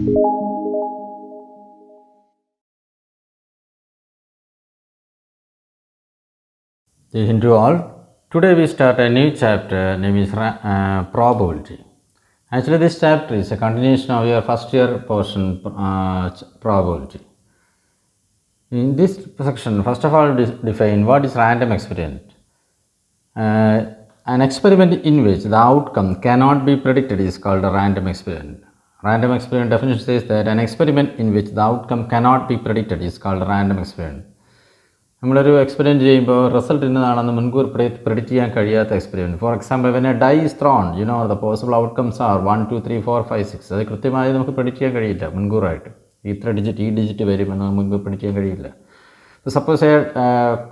Jai Hind to all. Today we start a new chapter named is probability. Actually, this chapter is a continuation of your first year portion probability. In this section, first of all, define what is random experiment. An experiment in which the outcome cannot be predicted is called a random experiment. Random experiment definition says that an experiment in which the outcome cannot be predicted is called a random experiment. നമ്മളൊരു experiment ചെയ്യുമ്പോൾ result ഇന്നതാണെന്ന് മുൻകൂർ predict ചെയ്യാൻ കഴിയാത്ത experiment. For example when a die is thrown the possible outcomes are 1 2 3 4 5 6. അത് കൃത്യമായി നമുക്ക് predict ചെയ്യാൻ കഴിയില്ല മുൻകൂറായിട്ട്. ഇത്ര ഡിജിറ്റ് ഈ ഡിജിറ്റ് വരുമെന്ന് മുൻകൂർ പ്രെഡിക്റ്റ് ചെയ്യാൻ കഴിയില്ല. Suppose a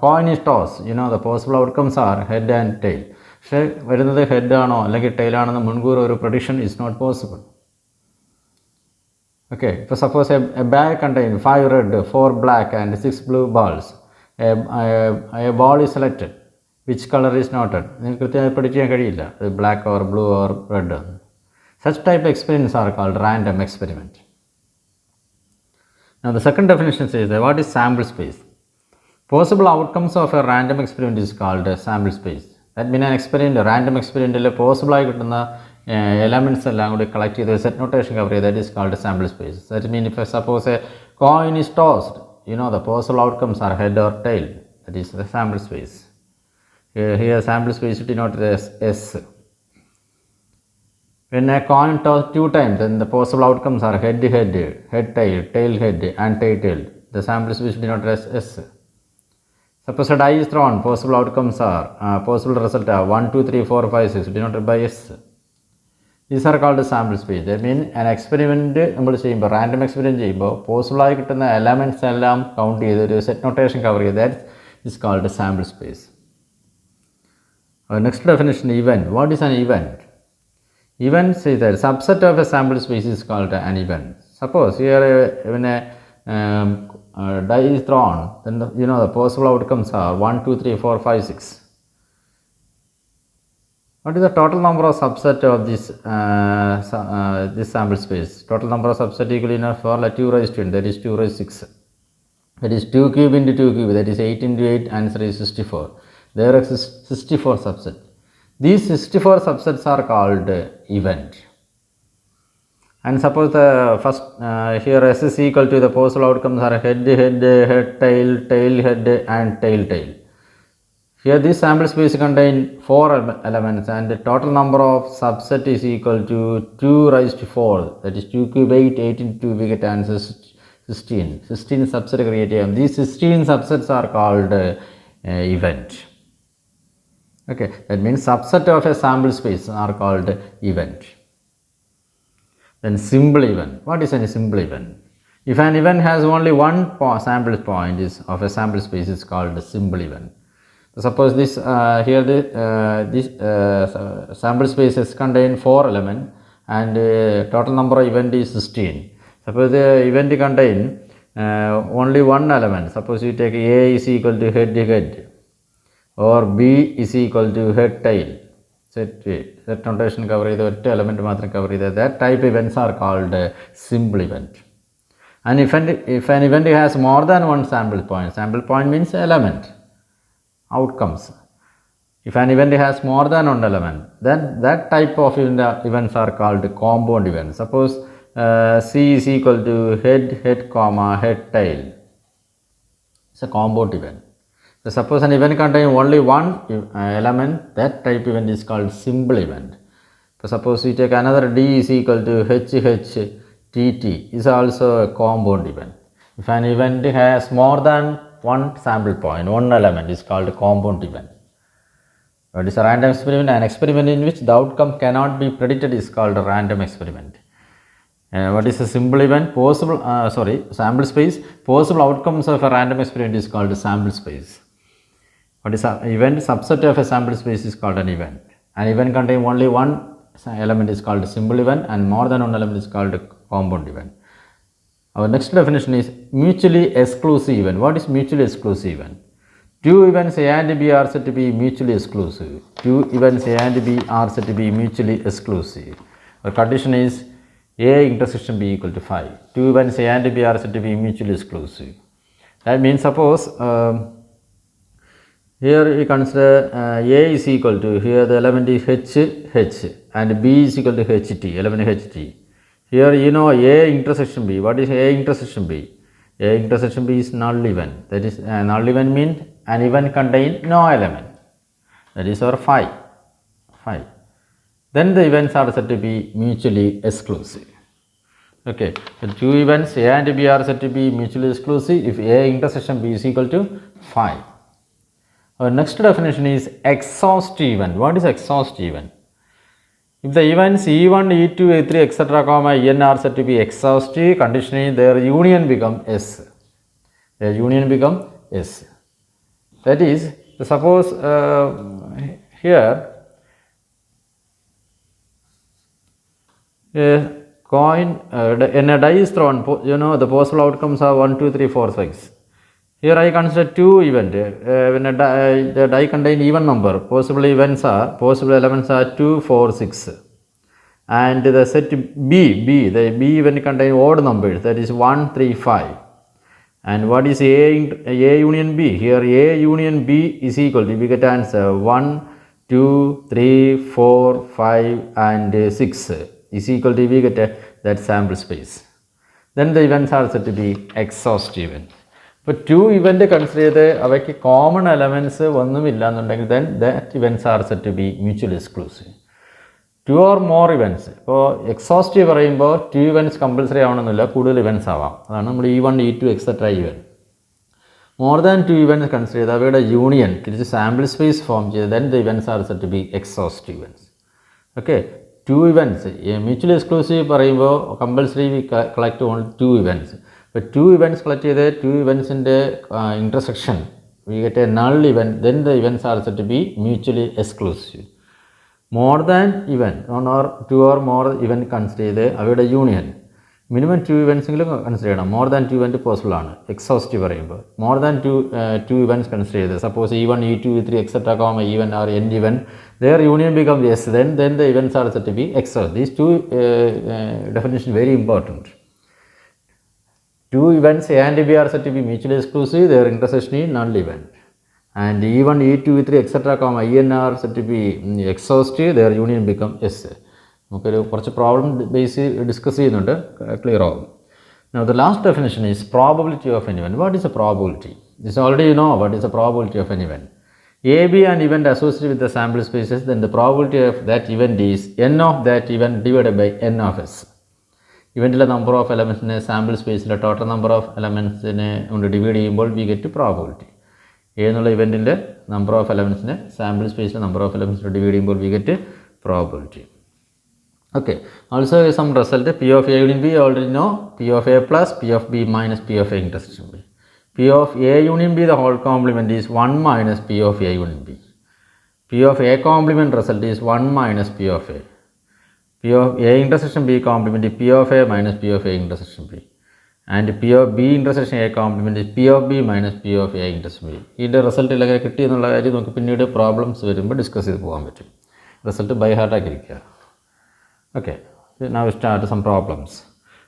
coin is toss the possible outcomes are head and tail. പക്ഷേ വരുന്നത് ഹെഡ് ആണോ അല്ലെങ്കിൽ ടെയിൽ ആണെന്ന് മുൻകൂർ ഒരു prediction is not possible. Okay, ഇപ്പോൾ suppose a bag contain 5 red 4 black and 6 blue balls. A ball is selected. Which color is noted? നിങ്ങൾക്ക് കൃത്യമായി predict ചെയ്യാൻ കഴിയില്ല black or blue or red. Such type experiments are called random experiment. Now the second definition says that what is sample space? Possible outcomes of a random experiment is called a sample space. That means an experiment, random experimental possible ആയി കിട്ടുന്ന elements എല്ലാം കൂടി collect ചെയ്ത് set notation cover ചെയ്ത് that is called a sample space. That means if suppose a coin is tossed, the possible outcomes are head or tail. That is the sample space. Here sample space denoted as S. When a coin tossed 2 times, then the possible outcomes are head head, head tail, tail head and tail tail. The sample space denoted as S. Suppose a die is thrown, possible outcomes are possible result are 1 2 3 4 5 6 denoted by S. These are called sample space. That means an experiment നമ്മൾ ചെയ്യുമ്പോൾ random experiment ചെയ്യുമ്പോൾ പോസിബിളായി കിട്ടുന്ന elements എല്ലാം count ചെയ്ത് ഒരു set notation cover ചെയ്ത് that is called sample space. Next definition event. What is an event? Events is that subset of a sample space is called an event. Suppose here when a die is thrown, then the possible outcomes are 1 2 3 4 5 6. What is the total number of subset of this this sample space? Total number of subset equal enough for 2 raised to n, that is 2 raised 6. That is 2 cube into 2 cube, that is 8 into 8, answer is 64. There exists 64 subsets. These 64 subsets are called event. And suppose the first here S is equal to the possible outcomes are head head, head tail, tail head and tail tail. Here this sample space contain 4 elements and the total number of subset is equal to 2 raised to 4, that is 2 cube 8, 8 into 2, we get answer 16. 16 subset created. These 16 subsets are called event. Okay, that means subset of a sample space are called event. Then simple event. What is a simple event? If an event has only one sample point of a sample space, is called a simple event. Suppose this here this sample spaces contain 4 elements and total number of event is 16. Suppose the event contain only one element. Suppose you take A is equal to head head or B is equal to head tail. Set notation cover either element matram cover either. That type events are called simple event. And if an event has more than one sample point means element. Outcomes. If an event has more than one element, then that type of events are called compound events. Suppose C is equal to head head comma head tail. It's a compound event. So suppose an event contains only one element, that type event is called simple event. So suppose we take another D is equal to H H T T, is also a compound event. If an event has more than one sample point, one element, is called a compound event. What is a random experiment? An experiment in which the outcome cannot be predicted is called a random experiment. What is a simple event? Sample space. Possible outcomes of a random experiment is called a sample space. What is an event? Subset of a sample space is called an event. An event containing only one element is called a simple event and more than one element is called a compound event. Our next definition is mutually exclusive event. What is mutually exclusive event? Two events A and B are said to be mutually exclusive. Two events A and B are said to be mutually exclusive. Our condition is A intersection B equal to 5. Two events A and B are said to be mutually exclusive. That means suppose here we consider A is equal to, here the element is H and B is equal to HT, element HT. Here you know A intersection B. What is A intersection B? A intersection B is null event. That is null event means an event contain no element. That is our 5. Then the events are said to be mutually exclusive. Okay, the two events A and B are said to be mutually exclusive if A intersection B is equal to 5. Our next definition is exhaustive event. What is exhaustive event? If the events E1, E2, E3, etc., En are said to be exhaustive, conditionally their union become S. Their union become S. That is, suppose here a coin in a die is thrown, you know the possible outcomes are 1, 2, 3, 4, 6. Here I consider two events. When the die contain even number, possible elements are 2, 4, 6. And the set B, the B event contain odd numbers, that is 1, 3, 5. And what is A union B? Here A union B is equal to, we get answer 1, 2, 3, 4, 5 and 6 is equal to, we get that sample space. Then the events are said to be exhaustive events. But two events consider common elements, then that events are said to be mutually exclusive. Two or more events. So exhaustive two events compulsory events E1, E2, etc. event. More than two events consider union, it is a sample space form, then the events are said to be exhaustive events. Okay, two events, mutually exclusive compulsory we collect only two events. But two events collected, two events in the intersection, we get a null event, then the events are said to be mutually exclusive. More than event, one or two or more event consider the union. Minimum two events consider, more than two events possible. Exhaustive more than two events consider. Suppose E1, E2, E3, etc., even or n event, their union becomes S, then the events are said to be exhaustive. These two definitions very important. Two events A and B are said to be mutually exclusive, their intersection is null event. And E1, E2, E3, etc., En are said to be exhaustive, their union become S. Okay, problem base discuss clear all. Now the last definition is probability of an event. What is a probability? This already you know what is the probability of an event. A, B an event associated with the sample spaces, then the probability of that event is n of that event divided by n of S. Event number of elements in a sample space, the total number of elements in a divide we get to probability. A event in the number of elements in a sample space, the number of elements divide we get to probability. Okay, also some result P of A union B already know, P of A plus P of B minus P of A intersection B. P of A union B the whole complement is 1 minus P of A union B. P of A complement result is 1 minus P of A. P of A intersection B complement is P of A minus P of A intersection B. And P of B intersection A complement is P of B minus P of A intersection B. This result is problems discuss result by heart. Okay, now we start some problems.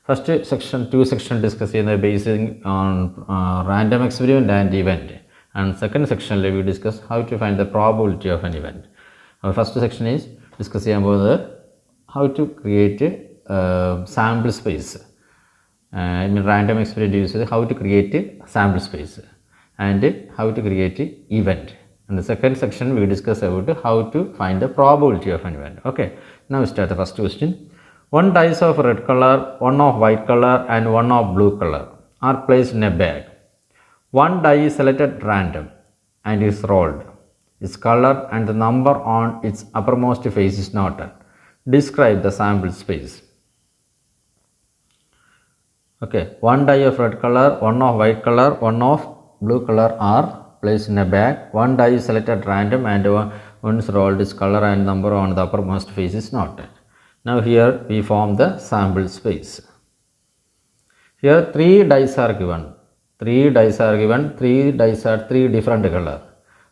First section, two sections discussing the basing on random experiment and event. And second section we discuss how to find the probability of an event. Our first section is discussing about how to create a sample space. In random experiment uses how to create a sample space and how to create an event. In the second section we discuss about how to find the probability of an event. Okay, now we start the first question. One dice of red color, one of white color and one of blue color are placed in a bag. One die is selected at random and is rolled. Its color and the number on its uppermost face is noted. Describe the sample space. Okay, one die of red color, one of white color, one of blue color are placed in a bag. One die is selected at random and one is rolled. Its color and number on the uppermost face is noted. Now here we form the sample space. Here three dice are given. Three dice are given. Three dice are three different color.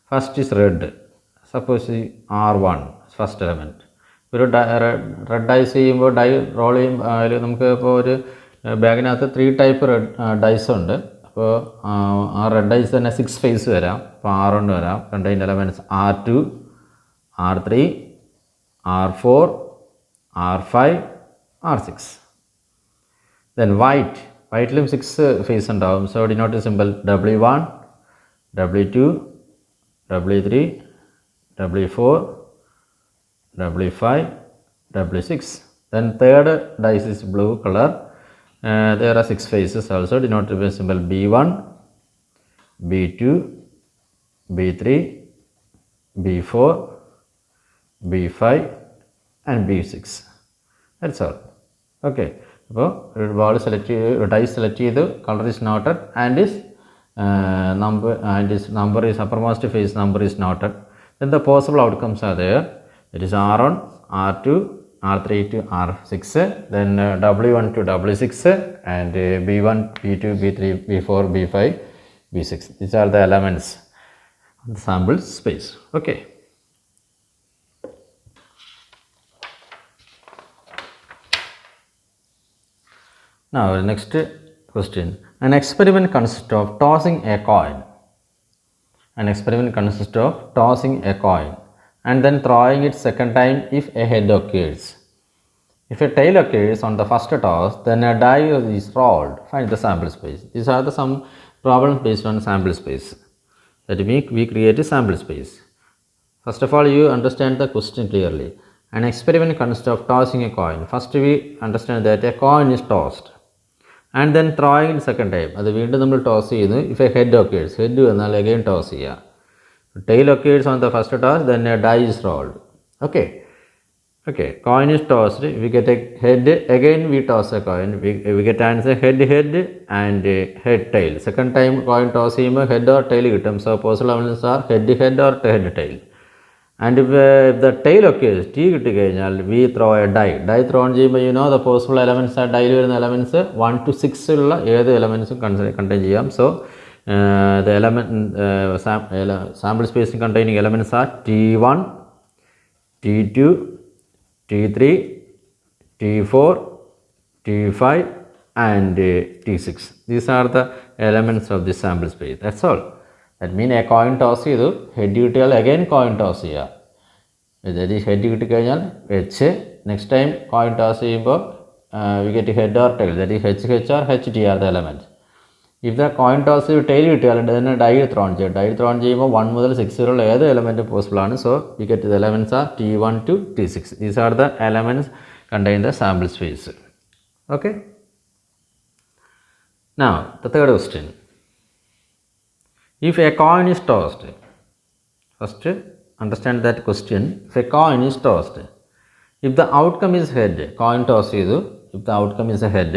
First is red. Suppose R1 first element. ഒരു red dyes ചെയ്യുമ്പോൾ dye role ചെയ്യുമ്പോൾ അതിൽ നമുക്ക് ഇപ്പോൾ ഒരു ബാഗിനകത്ത് 3 type dyes ഉണ്ട്. അപ്പോൾ ആ റെഡ് ഡൈസ് തന്നെ 6 ഫേസ് വരാം. അപ്പോൾ R1 വരാം. Contain elements R2, R3, R4, R5, R6. Then വൈറ്റിലും 6 ഫേസ് ഉണ്ടാവും. So denote simple W1, W2, W3, W4, W5, W6. Then third dice is blue color. There are 6 faces also, denoted by symbol B1, B2, B3, B4, B5 and B6. That's all. Okay. അപ്പോൾ ഒരു ball select ചെയ്ത് dyes select ചെയ്ത് colour is noted and is number is uppermost face number is noted. Then the possible outcomes are there. It is R1, R2, R3 to R6, then W1 to W6 and B1, B2, B3, B4, B5, B6. These are the elements of the sample space. Okay. Now next question. An experiment consists of tossing a coin. An experiment consists of tossing a coin and then throwing it second time if a head occurs. If a tail occurs on the first toss, then a die is rolled. Find the sample space. These are some problems based on sample space. That means we create a sample space. First of all, you understand the question clearly. An experiment consists of tossing a coin. First we understand that a coin is tossed. And then throwing it second time. അത് വീണ്ടും നമ്മൾ toss ചെയ്യുന്നു. If a head occurs, head വന്നാൽ again toss ചെയ്യുക. Tail occurs on the first toss, then a die is rolled. Okay. Coin is tossed. We get a head. Again we toss a coin. We get answer head and head tail. Second time coin toss ചെയ്യുമ്പോൾ head or tail കിട്ടും. So possible elements are head or head tail. And if the tail occurs, T കിട്ടിക്കഴിഞ്ഞാൽ we throw a die. Die thrown ചെയ്യുമ്പോൾ you know the possible elements are die വരുന്ന elements 1 to 6 ഉള്ള ഏത് എലമെൻറ്റ്സും contain ചെയ്യാം. So the element sample space containing elements are T1, T2, T3, T4, T5 and T6. These are the elements of the sample space. That's all. That means a coin toss ചെയ്തു head കിട്ടിയാൽ again coin toss ചെയ്യുക. that is head കിട്ടിക്കഴിഞ്ഞാൽ H. Next time coin toss ചെയ്യുമ്പോൾ we get head or tail. That is H or HT are the elements. If the coin toss tail കിട്ടിയാൽ then die thrown ചെയ്യും. Die thrown ചെയ്യുമ്പോൾ 1 മുതൽ 6 വരെയുള്ള ഏത് element possible ആണ്. So we get the elements are T1 to T6. These are the elements contain the sample space. Okay. Now the third question. If a coin is tossed, first understand that question. If a coin is tossed, if the outcome is head, coin toss ചെയ്തു. If the outcome is a head,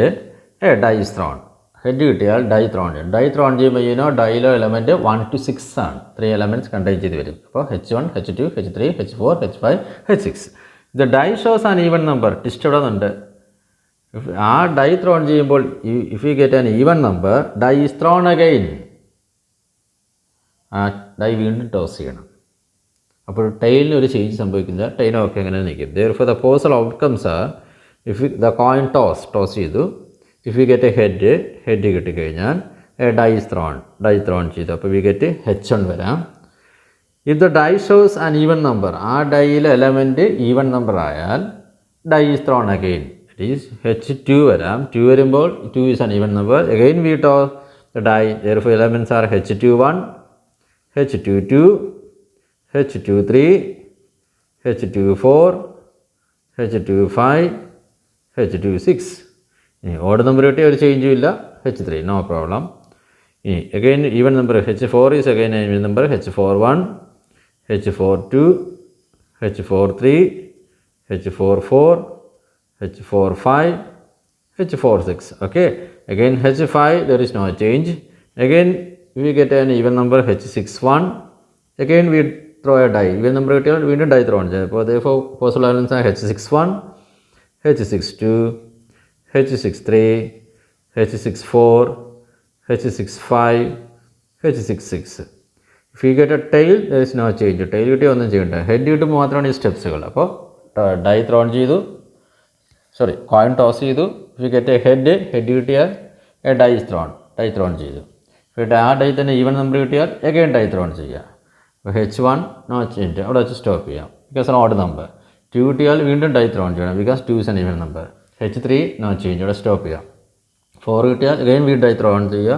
a die is thrown. Head കിട്ടിയാൽ die thrown ചെയ്യും. Die thrown ചെയ്യുമ്പോൾ you know ഡൈയിലെ element 1 to 6 ആണ്. 3 elements contain ചെയ്ത് വരും. അപ്പോൾ H1, H2, H3, H4, H5, H6. The die shows an even number. Twist ഇവിടെ ഉണ്ട്. ആ ഡൈ ത്രോൺ ചെയ്യുമ്പോൾ if you get an even number, die is thrown again. ആ dye വീണ്ടും ടോസ് ചെയ്യണം. അപ്പോൾ ടൈലിന് ഒരു ചേഞ്ച് സംഭവിക്കുന്നത് ടൈലൊക്കെ അങ്ങനെ നിൽക്കും. therefore the possible outcomes are if the coin toss ചെയ്തു. if you get a head കിട്ടിക്കഴിഞ്ഞാൽ a die is thrown ചെയ്തു. അപ്പോൾ we get H1 വരാം. if the die shows an even number, ആ ഡൈയിലെ എലമെൻറ്റ് ഈവൻ നമ്പർ ആയാൽ die is thrown again. it is H2 വരാം. 2 വരുമ്പോൾ 2 is an even number. again we toss the die. therefore elements are H21, H22, H23, H24, H25, H26. odd number കിട്ടിയ ഒരു ചേഞ്ചും ഇല്ല. H3 no problem. again even number H4 is again an even number. H41, H42, H43, H44, H45, H46. Okay, again H5 there is no change. Again we get an even number H61. again we throw a die. even number കിട്ടിയാൽ വീണ്ടും die thrown ചെയ്യും. അപ്പോൾ therefore possible elements are H61, H62, H63, H64, H65, H66. if you get a tail there is no change. tail കിട്ടിയാൽ ഒന്നും ചെയ്യണ്ട. head കിട്ടുമ്പോൾ മാത്രമാണ് ഈ സ്റ്റെപ്സുകൾ. അപ്പോൾ ഡൈ ത്രോൺ ചെയ്തു, കോയിൻ ടോസ് ചെയ്തു. If you get A head കിട്ടിയാൽ എ ഡൈ ത്രോൺ ചെയ്തു. ആ ഡൈ തന്നെ ഈവൻ നമ്പർ കിട്ടിയാൽ എഗെയിൻ ഡൈ ത്രോൺ ചെയ്യുക. അപ്പോൾ H1 നോ ചേഞ്ച്, അവിടെ വെച്ച് സ്റ്റോപ്പ് ചെയ്യാം, ബിക്കോസ് ഓഡ് നമ്പർ. 2 കിട്ടിയാൽ വീണ്ടും ഡൈ ത്രോൺ ചെയ്യണം, because 2 is an even number. H3 no change, അവിടെ സ്റ്റോപ്പ് ചെയ്യാം. 4 കിട്ടിയാൽ അഗെയിൻ വീണ്ടും ഡൈ ത്രോൺ ചെയ്യുക.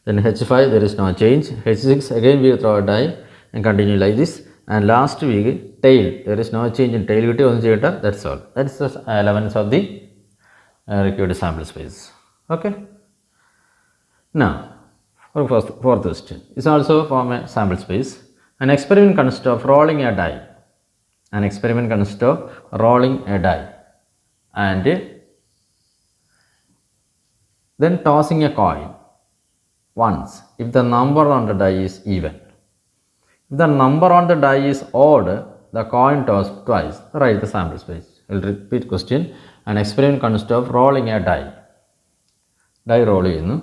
Then H5 there is no change. H6 again we throw a die and continue like this. And last week tail, there is no change in tail കിട്ടി, ഒന്നും ചെയ്യട്ടെ, that's all. That's the elements of the required sample space. Okay. Now for fourth question is also from a sample space. An experiment consists of rolling a die. And then tossing a coin once if the number on the die is even. If the number on the die is odd, the coin tossed twice. Write the sample space. I will repeat question. An experiment consists of rolling a die. Die roll ചെയ്യുന്നു,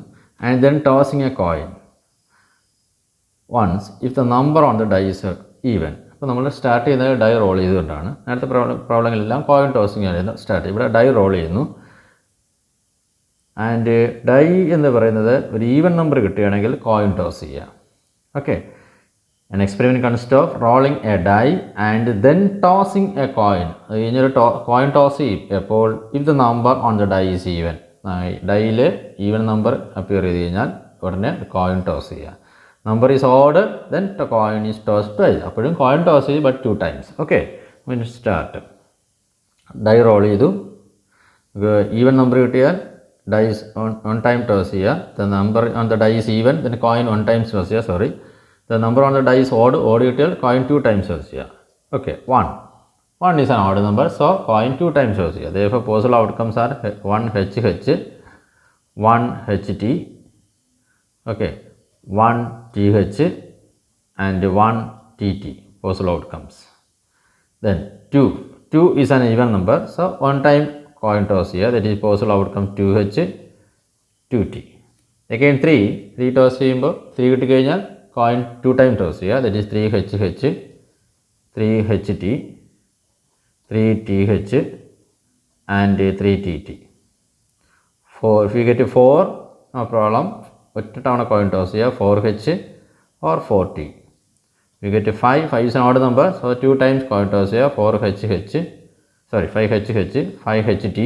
and then tossing a coin once if the number on the die is even. അപ്പോൾ നമ്മൾ start ചെയ്യുന്നത് dye role ചെയ്തുകൊണ്ടാണ്. നേരത്തെ പ്രോബ്ലങ്ങളെല്ലാം coin tossing ആണ് start. ഇവിടെ dye role ചെയ്യുന്നു. And dye എന്ന് പറയുന്നത് ഒരു ഈവൻ നമ്പർ കിട്ടുകയാണെങ്കിൽ കോയിൻ ടോസ് ചെയ്യുക. Okay. An experiment consists of rolling a die and then tossing a coin. അത് കഴിഞ്ഞൊരു കോയിൻ ടോസ് ചെയ്യും എപ്പോൾ if the number on the die is even. ഡൈയിൽ ഈവൻ നമ്പർ അപ്പിയർ ചെയ്ത് കഴിഞ്ഞാൽ ഉടനെ കോയിൻ ടോസ് ചെയ്യുക. Number is odd, then the coin is tossed twice. അപ്പോഴും കോയിൻ ടോസ് ചെയ്യും, but 2 times. Okay. Start. Die roll ചെയ്തു, ഈവൻ നമ്പർ കിട്ടിയാൽ dice on time toss ചെയ്യുക. The number on the die is even, then coin 1 times toss ചെയ്യുക. The number on the die is odd കിട്ടിയാൽ coin 2 times toss ചെയ്യുക. Okay, 1 is an odd number, so coin 2 times toss ചെയ്യുക. Therefore possible outcomes are 1 HH, 1 HT, okay, 1 TH and 1 TT possible outcomes. Then 2 is an even number, so 1 time coin toss here, that is possible outcome 2H, 2T. Again 3 toss ചെയ്യുമ്പോൾ 3 കിട്ടി കഴിഞ്ഞാൽ coin 2 times toss here, that is 3HH, 3HT, 3TH and 3TT. 4, if you get 4, no problem, ഒറ്റ തവണ coin toss ചെയ്യുക, 4H or 4T. You get 5 is an odd number, so 2 times coin toss ചെയ്യുക, 5HH, 5HT,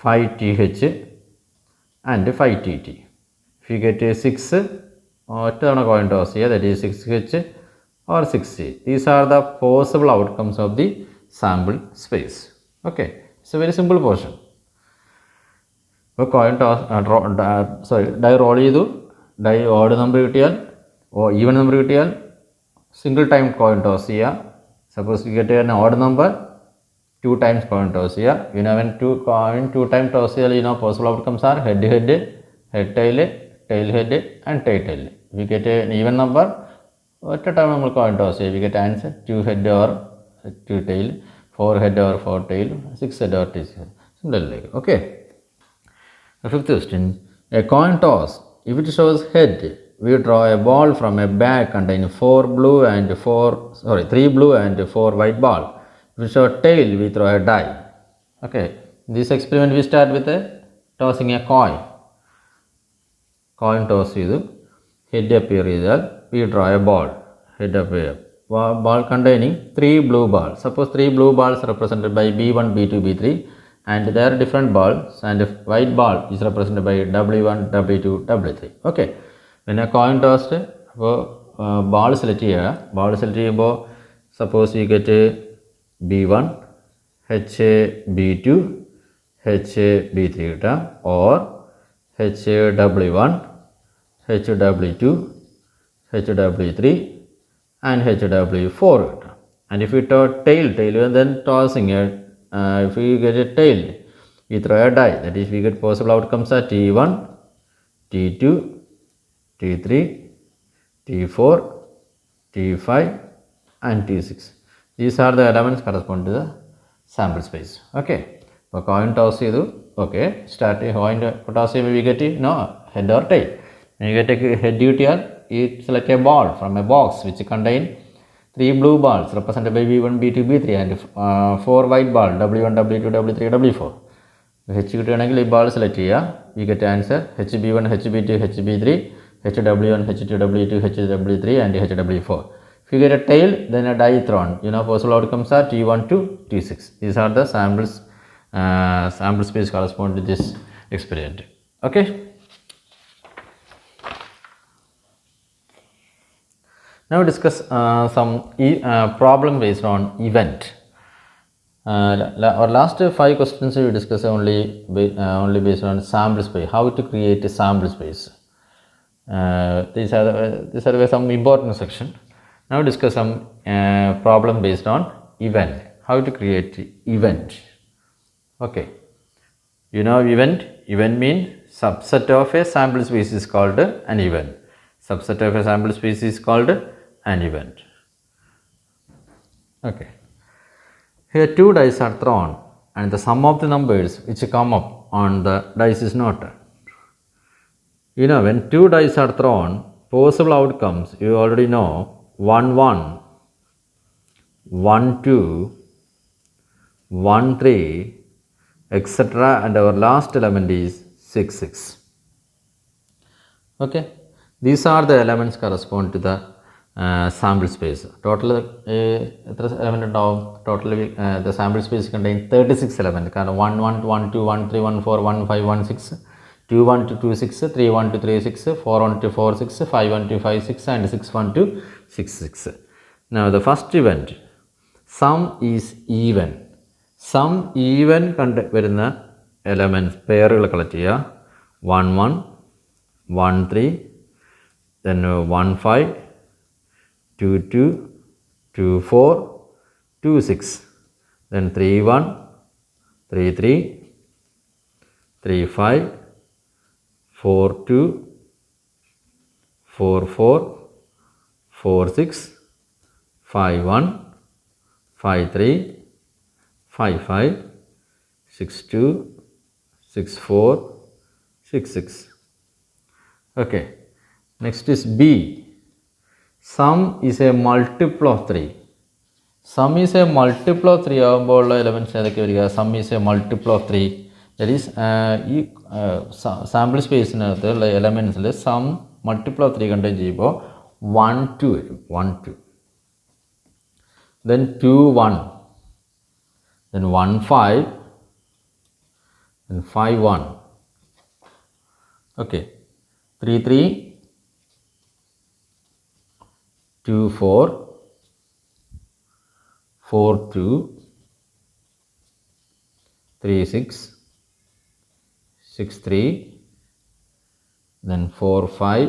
5TH and 5TT. If you get 6, ഒറ്റ തവണ coin toss ചെയ്യുക, that is 6H or 6T. These are the possible outcomes of the sample space. Okay, it's a very simple portion. ഇപ്പോൾ coin toss dye roll ചെയ്തു, dye odd number കിട്ടിയാൽ even number കിട്ടിയാൽ single time coin toss ചെയ്യുക. Suppose you get an odd number, 2 times coin toss ചെയ്യുക. when 2 times toss ചെയ്താൽ possible outcomes are head tail head and tail. If you get an even number, ഒറ്റ time നമ്മൾ coin toss ചെയ്യുക. We get answer 2 head or 2 tail, 4 head or 4 tail, 6 head or 6 head. Similarly, okay. The fifth question, a coin toss. If it shows head, we draw a ball from a bag containing 3 blue and 4 white ball. If it shows tail, we throw a die. Okay, this experiment we start with tossing a coin. Coin toss ചെയ്തു, head appear ചെയ്താൽ we draw a ball. Head appear. Ball containing 3 blue balls. Suppose 3 blue balls represented by B1, B2, B3. And there are different balls, and white ball is represented by W1, W2, W3. Okay. When a coin tossed, ball select ചെയ്യുക. Ball select ചെയ്യുമ്പോൾ suppose you get B1, B2, B3 കിട്ടുക, or W1, W2, W3 and W4 കിട്ടുക. And if you tail then tossing it. If we get a tail, we throw a die, that is we get possible outcomes are T1, T2, T3, T4, T5 and T6. These are the elements corresponding to the sample space. Okay. So coin toss ചെയ്തു. Okay. Start coin toss ചെയ്യുമ്പോൾ we get head or tail. When you get a head കിട്ടിയാൽ you select a ball from a box which contain 3 blue balls represented by V1, B2, B3 and 4 white balls W1, W2, W3, W4. H കിട്ടുകയാണെങ്കിൽ ഈ ball select ചെയ്യുക. We get answer HB1, HB2, HB3, HW1, H2, W2, HW3 and HW4. If you get a tail, then a die thrown. Possible outcomes are T1 to T6. These are the sample space correspond to this experiment. Okay. Now we discuss some problem based on event. Our last 5 questions we discussed only based on sample space, how to create a sample space. These are some important section. Now we discuss some problem based on event, how to create event. Okay, event means subset of a sample space is called an event. Subset of a sample space is called an event. Okay. Here 2 dice are thrown and the sum of the numbers which come up on the dice is noted. When 2 dice are thrown, possible outcomes you already know 1 1, 1 2, 1 3, etc. and our last element is 6 6. Okay, these are the elements correspond to the sample space. Total element ഉണ്ടാവും. Total the sample space contain 36 elements. കാരണം 1 1 1 2 1 3 1 4 1 5 1 6, 2 1 2 2 6, 3 1 2 3 6, 4 1 2 4 6, 5 1 2 5 6 and 6 1 2 6 6. Now the first event, sum is even. Sum even കണ്ട് വരുന്ന elements പെയറുകൾ collect ചെയ്യുക. 1 1, 1 3, then 1 5, 2 2, 2 4, 2 6, then 3 1, 3 3, 3 5, 4 2, 4 4, 4 6, 5 1, 5 3, 5 5, 6 2, 6 4, 6 6. Okay, next is B. Sum is a multiple of 3. Sum is a multiple of 3 ആകുമ്പോഴുള്ള elements ഏതൊക്കെ വരിക? Sum is a multiple of 3. That is ഈ sample സ്പേസിനകത്തുള്ള എലമെൻറ്റ്സിൽ sum multiple of 3 contain ചെയ്യുമ്പോൾ 1 2 വരും. 1 2, then 2 1, then 1 5, then 5 1. Okay, 3 3, 2 4, 4 2, 3 6, 6 3, then 4 5,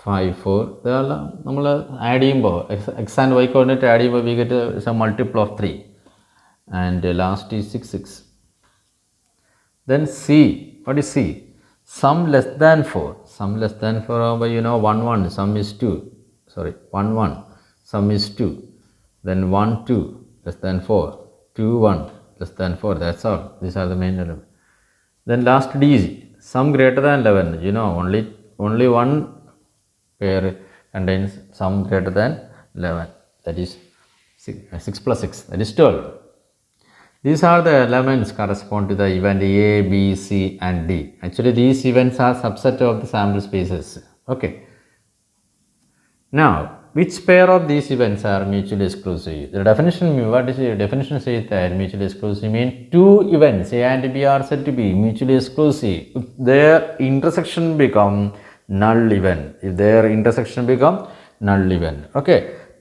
5 4. ഇതെല്ലാം നമ്മൾ ആഡ് ചെയ്യുമ്പോൾ X and Y coordinate add ചെയ്യുമ്പോൾ we get sum multiple of 3 and last is 6 6. Then C, what is C? Sum less than 4. Sum less than 4 ആകുമ്പോൾ 1 1, sum is 2. Sorry, 1 1, sum is 2. Then 1 2, less than 4. 2 1, less than 4. That's all. These are the main elements. Then last D, sum greater than 11. Only one pair contains sum greater than 11. That is 6 plus 6. That is 12. These are the elements correspond to the event A, B, C and D. Actually, these events are subset of the sample spaces. Okay. Now, which pair of these events are mutually exclusive? The definition, what is the definition says that mutually exclusive means two events A and B are said to be mutually exclusive if their intersection become null event. If their intersection become null event. Okay.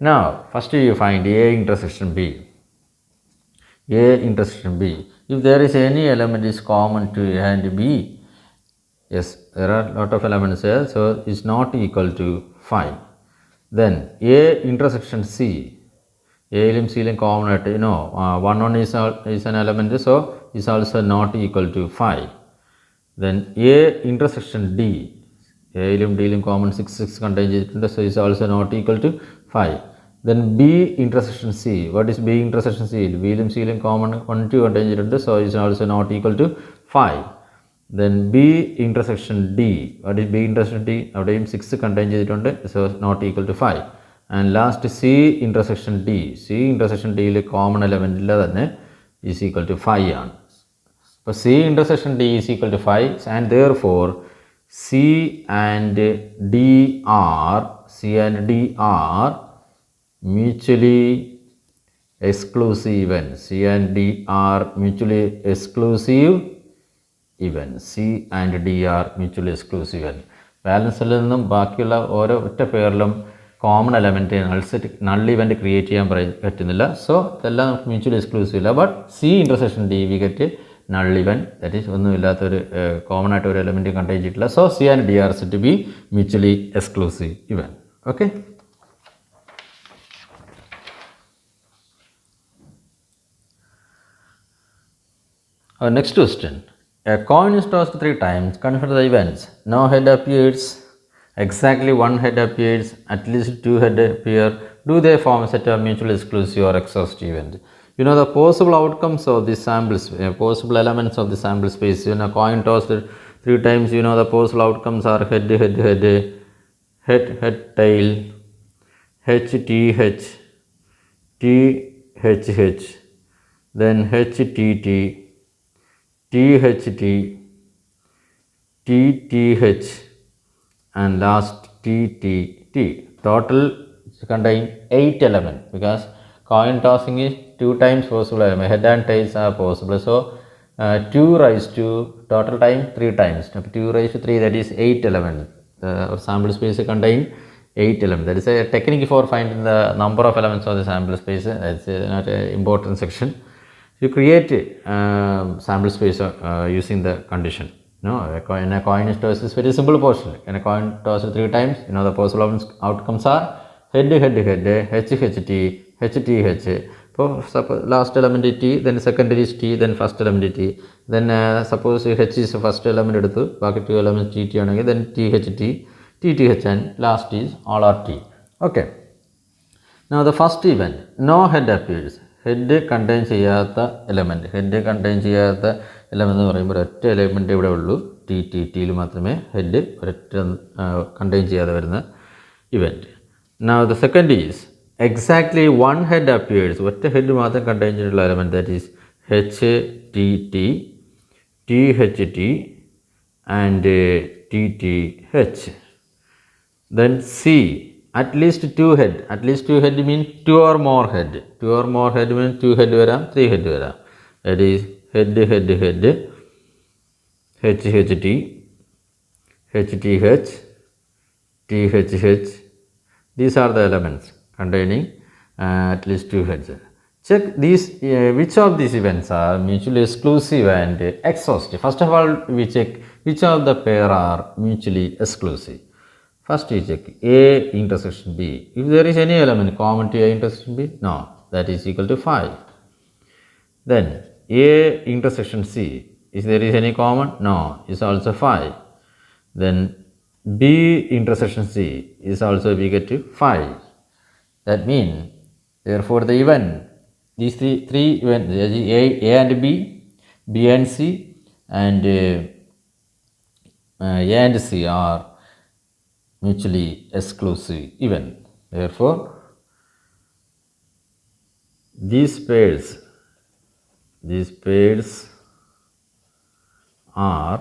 Now, first you find A intersection B. A intersection B. If there is any element is common to A and B, yes, there are lot of elements here, so it's not equal to 5. Then A intersection C. A ലും C ലും common ആയിട്ട് 1 1 is an element, so is also not equal to 5. Then A intersection D. A ലും D ലും common 6 6 contain ചെയ്തിട്ടുണ്ട്, so is also not equal to 5. Then B intersection C. What is B intersection C? B ലും C ലും common 1 2 contain ചെയ്തിട്ടുണ്ട്, so is also not equal to 5. Then B intersection D. What is B intersection D? അവിടെയും 6 contain ചെയ്തിട്ടുണ്ട്, so not equal to 5. and last C intersection D. C intersection D യിൽ common element ഇല്ല തന്നെ is equal to 5 ആണ്. അപ്പോൾ C intersection D is equal to 5 and therefore C and D are mutually exclusive events. C and D are mutually exclusive events. C and D are mutually exclusive events. ബാലൻസിൽ നിന്നും ബാക്കിയുള്ള ഓരോ ഒറ്റ പേരിലും common element null event create ചെയ്യാൻ പറ്റുന്നില്ല. So ഇതെല്ലാം നമുക്ക് mutually exclusive ഇല്ല. But C intersection D we get null event, that is ഒന്നുമില്ലാത്തൊരു കോമൺ ആയിട്ട് ഒരു എലമെൻറ്റ് കണ്ടെയ്ൻ ചെയ്തിട്ടില്ല. So C and D are set to be mutually exclusive event. Okay. Next question. A coin is tossed 3 times. Consider the events. No head appears. Exactly 1 head appears. At least 2 head appear. Do they form a set of mutually exclusive or exhaustive events? You know the possible outcomes of the samples, possible elements of the sample space. You know, coin tossed 3 times. You know the possible outcomes are head, head, head, head, head, tail, H, T, H, T, H, H, then H, T, T, THT, TTH, and last TTT. Total contain 8 elements because coin tossing is 2 times possible element. Head and tails are possible. So 2 raised to total time 3 times. 2 raised to 3, that is 8 elements. The sample space contain 8 elements. That is a technique for finding the number of elements of the sample space. That's not an important section. You create sample space using the condition. No, in a coin toss is very simple portion. In a coin toss 3 times, you know the possible outcomes are head, head, head, H, H, T, H, T, H. So last element is T, then secondary is T, then first element is T. Then suppose H is first element, baaki 2 elements T, T, then T, H, T, T, T, H, and last is all are T. Okay. Now the first event, no head appears. Head contain ചെയ്യാത്ത element, എന്ന് പറയുമ്പോൾ ഒരൊറ്റ element ഇവിടെ ഉള്ളൂ. ടിയിൽ മാത്രമേ head ഒരൊറ്റ contain ചെയ്യാതെ വരുന്ന event. Now the second is exactly 1 head appears. ഒറ്റ ഹെഡ് മാത്രം കണ്ടെയ്ൻ ചെയ്തിട്ടുള്ള element, that is H, T, T, THT and TTH. Then C, at least 2 head. At least 2 head means 2 or more head. 2 or more head means 2 head varam, 3 head varam. That is head, head, head, HHT, HTH, THH. These are the elements containing at least 2 heads. Check these, which of these events are mutually exclusive and exhaustive. First of all, we check which of the pair are mutually exclusive. First we check A intersection B. If there is any element common to A intersection B, no, that is equal to 5. Then A intersection C, if there is any common, no, is also 5. Then B intersection C is also we get to 5. That means, therefore the event, these three events, A and B, B and C, and A and C are mutually exclusive event. Therefore, these pairs are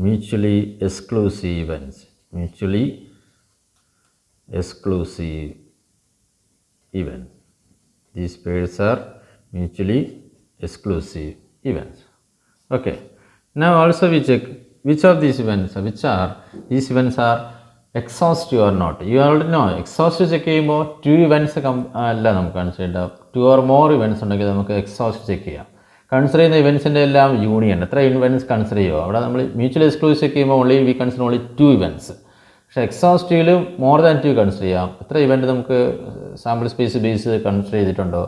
mutually exclusive events. Mutually exclusive event. These pairs are mutually exclusive events. Okay. Now also we check which of these events, these events are exhaustive or not. You already know exhaustive check ചെയ്യുമ്പോൾ 2 events അല്ല നമുക്ക് consider ചെയ്യാം. 2 or more events ഉണ്ടെങ്കിൽ നമുക്ക് exhaustive check ചെയ്യാം. Consider ചെയ്യുന്ന ഇവൻസിൻ്റെ എല്ലാം union, എത്ര ഇവൻറ്റ്സ് കൺസിഡർ ചെയ്യുമോ അവിടെ നമ്മൾ മ്യൂച്വലി എക്സ്ക്ലൂസീവ് ചെക്ക് ചെയ്യുമ്പോൾ only we consider only 2 events. പക്ഷേ എക്സോസ്റ്റിവിൽ മോർ ദാൻ 2 കൺസിഡർ ചെയ്യാം. എത്ര ഇവൻറ്റ് നമുക്ക് സാമ്പിൾ സ്പേസ് ബേസ് കൺസിഡർ ചെയ്തിട്ടുണ്ടോ,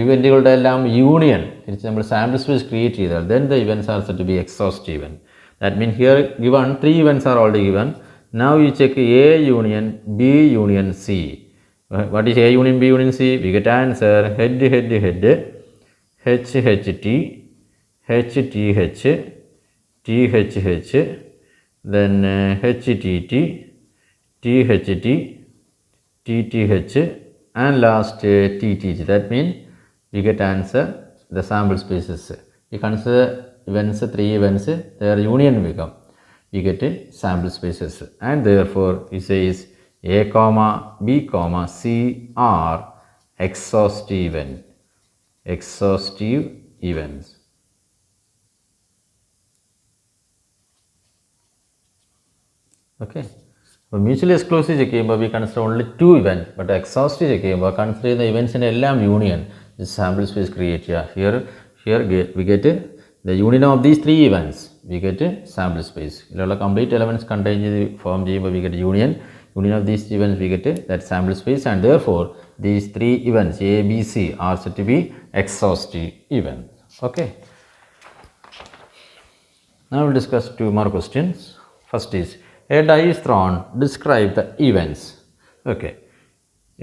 ഇവൻറ്റുകളുടെ എല്ലാം യൂണിയൻ തിരിച്ച് നമ്മൾ സാമ്പിൾ സ്പേസ് ക്രിയേറ്റ് ചെയ്താൽ then the events are said to be exhaustive event. That means here given 3 events are already given. Now you check A union B union C. What is A union B union C? We get answer head, head, head, HHT, HTH, THH, then HTT, THT, TTH, and last TTG. That means we get answer the sample spaces. We consider events, 3 events, their union become. We get sample spaces, and therefore we say is A comma B comma C are exhaustive events. Okay. അപ്പോൾ mutually exclusive check ചെയ്യുമ്പോൾ we consider only 2 event, but exhaustive check ചെയ്യുമ്പോൾ consider ചെയ്യുന്ന ഇവൻറ്റ്സിൻ്റെ എല്ലാം union sample space create ചെയ്യുക. Here we get the union of these 3 events, we get sample space. ഇതിലുള്ള complete elements contain ചെയ്ത് form ചെയ്യുമ്പോൾ we get union of these events, we get that sample space, and therefore these 3 events A, B, C are set to be exhaustive events. Okay. Now we'll discuss 2 more questions. First is, a die is thrown, describe the events. Okay.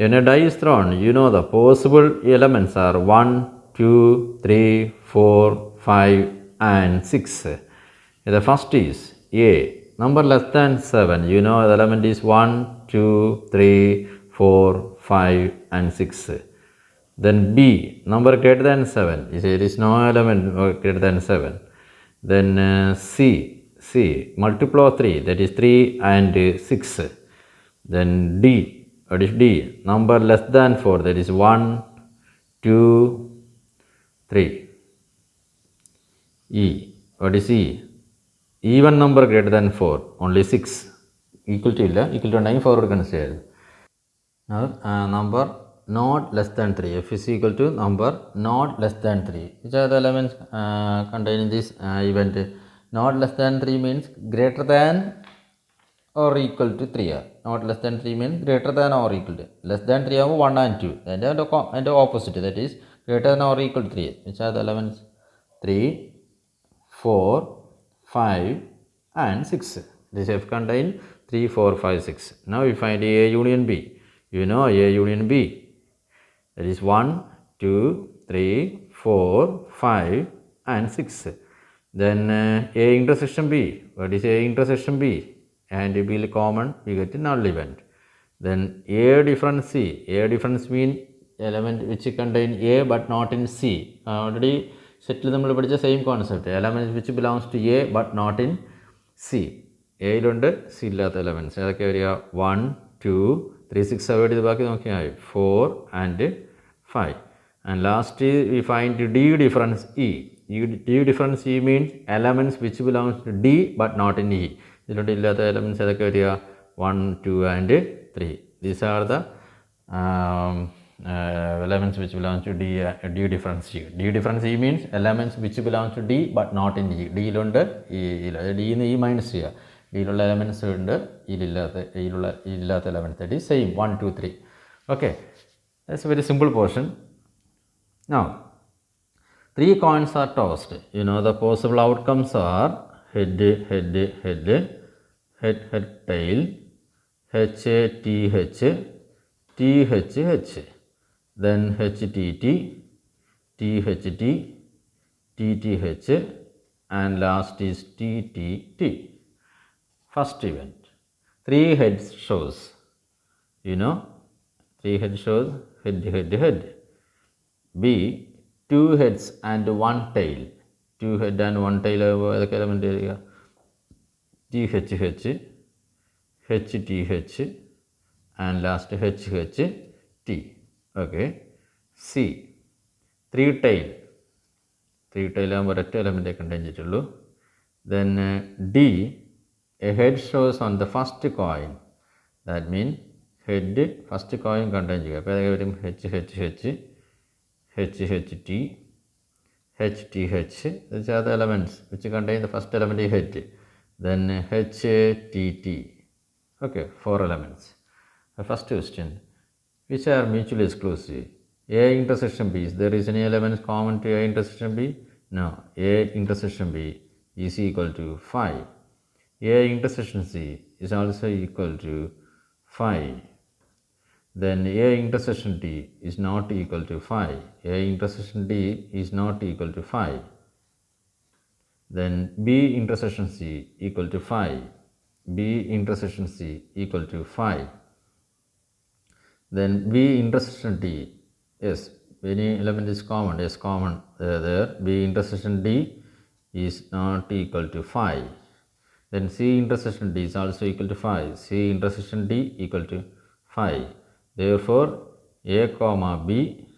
When a die is thrown, you know the possible elements are 1, 2, 3, 4, 5 and 6. The first is A, number less than 7. You know the element is 1, 2, 3, 4, 5 and 6. Then B, number greater than 7. You say there is no element greater than 7. Then C, multiple of 3, that is 3 and 6. Then D, what is D? Number less than 4, that is 1, 2, 3. E, what is E? Even number greater than 4, only 6. Equal to 9 forward considered. Now number not less than 3, F is equal to number not less than 3. Which are the elements contained in this event? Not less than 3 means greater than or equal to 3. Not less than 3 means greater than or equal to. Less than 3 are 1 and 2. And the opposite, that is greater than or equal to 3. Which are the elements? 3, 4, 5 and 6. This F contain 3, 4, 5, 6. Now we find A union B. You know A union B. That is 1, 2, 3, 4, 5 and 6. Then A intersection B. What is A intersection B? And B common, we get a null event. Then A difference C. A difference mean element which contain A but not in C. Already settled the same concept. Element which belongs to A but not in C. A ilunde C illatha elements. Adakku variya 1, 2, 3, 6, 7 ബാക്കി നോക്കിയാൽ 4 and 5. And last we find D difference E. D difference E means elements which belongs to D but not in E. ഇതിലൂടെ ഇല്ലാത്ത elements ഏതൊക്കെ വരിക 1, 2 and 3. These are the elements which belongs to D difference E. D difference E means elements which belongs to D but not in E. ഡിയിലുണ്ട് ഡിന്ന് E minus ചെയ്യുക. ഡിയിലുള്ള elements ഉണ്ട്, ഇല്ലാത്ത elements that is same 1, 2, 3. Okay, that's a very simple portion. Now 3 coins are tossed. You know the possible outcomes are head, tail, H, T, H, T, H, H. Then H, T, T, T, H, T, T, T, H, and last is T, T, T. First event, 3 heads shows. You know, 3 heads shows head. B, 2 heads and 1 tail. 2 head and 1 tail ഏതൊക്കെ element വരിക? T, H, H, H, T, H, and last H, H, T. Okay. C, 3 tail. 3 tail ആകുമ്പോൾ ഒരൊറ്റ element contain ചെയ്തിട്ടുള്ളൂ. Then D, a head shows on the first coin. That means head first coin contain ചെയ്യുക. അപ്പോൾ ഏതൊക്കെ വരും? H, H, H, H, H, T, H, T, H. These are the elements which contain the first element is head. Then H, T, T. Okay, 4 elements. The first question, which are mutually exclusive? A intersection B, is there is any elements common to A intersection B? No. A intersection B is equal to 5. A intersection C is also equal to 5. Then A intersection D is not equal to 5. A intersection D is not equal to 5. Then B intersection C equal to 5. B intersection C equal to 5. Then B intersection D. Yes, any element is common. Yes, common there. B intersection D is not equal to 5. Then C intersection D is also equal to 5. C intersection D equal to 5. Therefore, A comma B,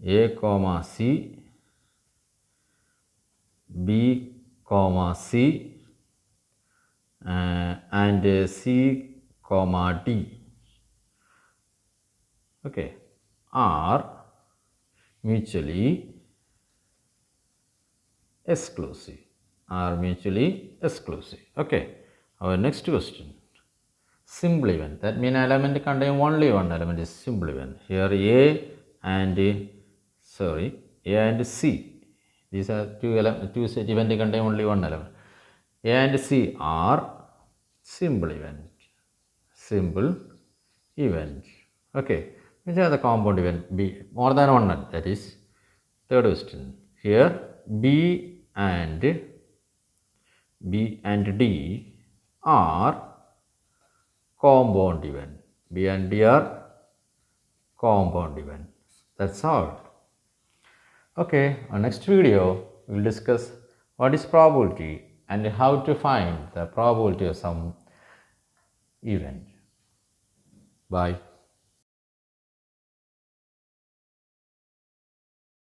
A comma C, B comma C, and C comma D, okay, are mutually exclusive. Are mutually exclusive. Okay. Our next question. Simple event. That means element contain only one element is simple event. Here A and C. These are two set event contain only one element. A and C are simple event. Simple event. Okay. Which are the compound event? B. More than one. That is third question. Here B and D are compound event. B and D are compound event. That's all. Okay, on next video we will discuss what is probability and how to find the probability of some event. Bye.